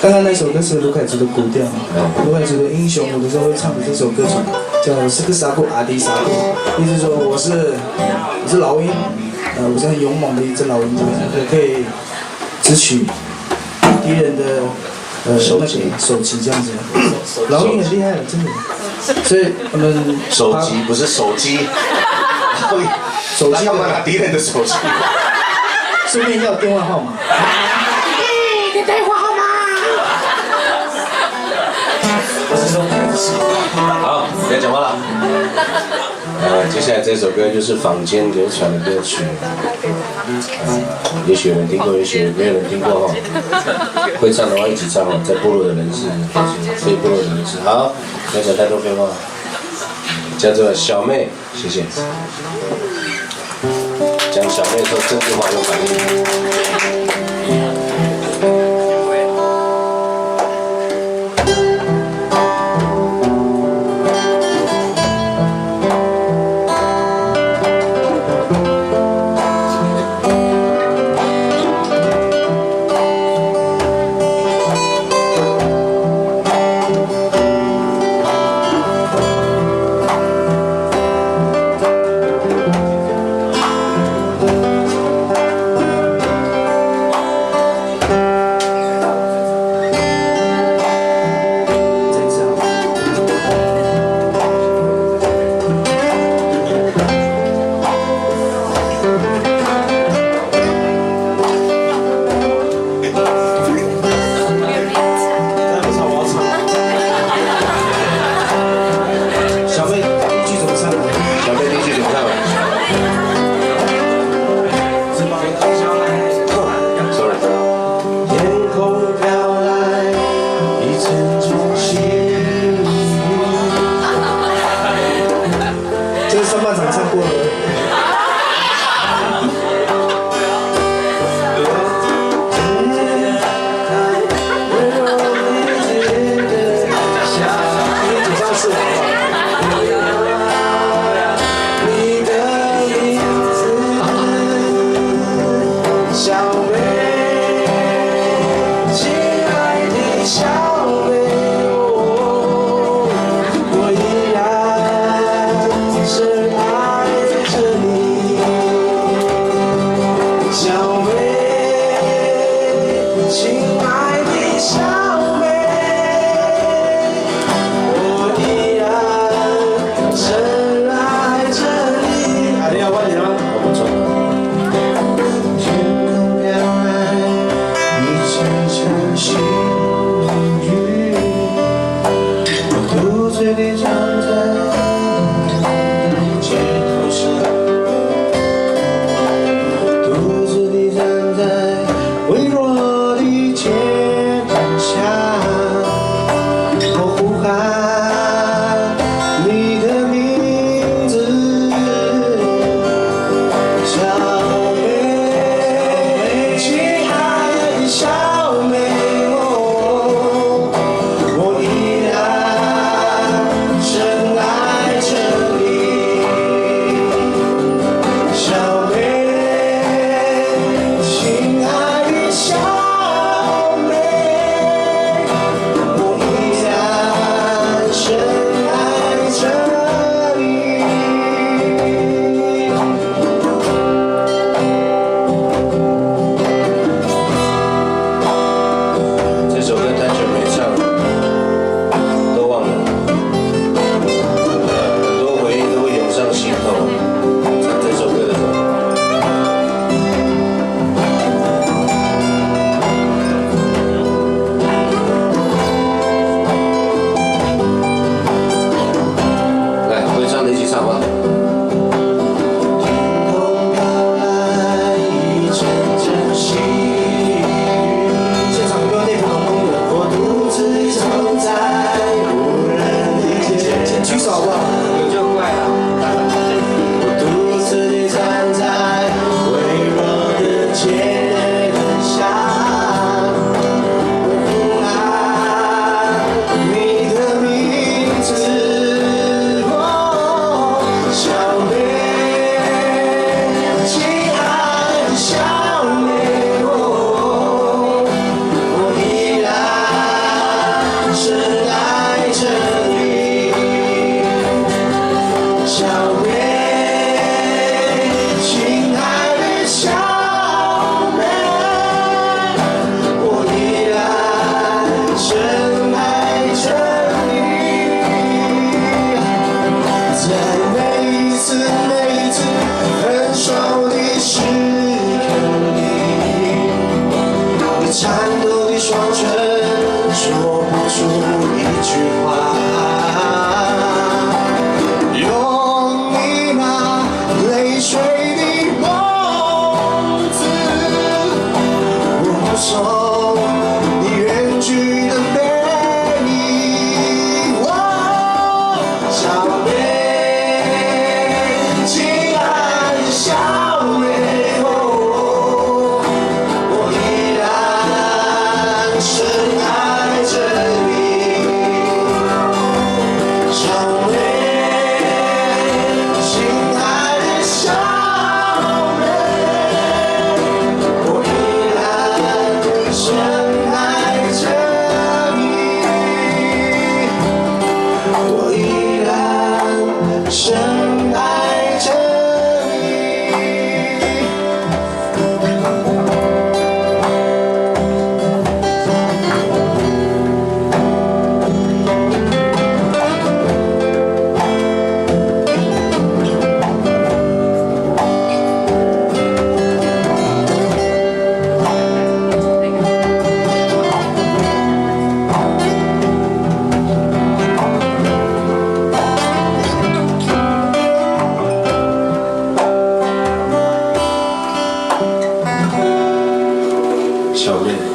刚刚那首歌是卢凯族的古调，卢凯族的英雄有的时候会唱的这首歌曲叫《斯克萨库阿迪萨库》，意思说我是老鹰，我是很勇猛的一只老鹰，这样我可以直取敌人的手击这样子。老鹰很厉害的，真的。所以我们手机不是手机，手机干嘛拿敌人的手机？顺便要电话号码。你电话号码。好，不要讲话了。接下来这首歌就是坊间流传的歌曲，也许有人听过，也许没有人听过哈。会唱的话一起唱哦，在部落的人士，非部落的人士。好，不要讲太多废话。叫做小妹，谢谢。讲小妹说这句话有反应。颤抖的双唇，说不出一句话。用你那泪水的眸子，目送你远去的背影。小妹，亲爱的小妹。深爱着你，小妹，亲爱的小妹，我依然深爱着你，我依然深爱着你。小妹。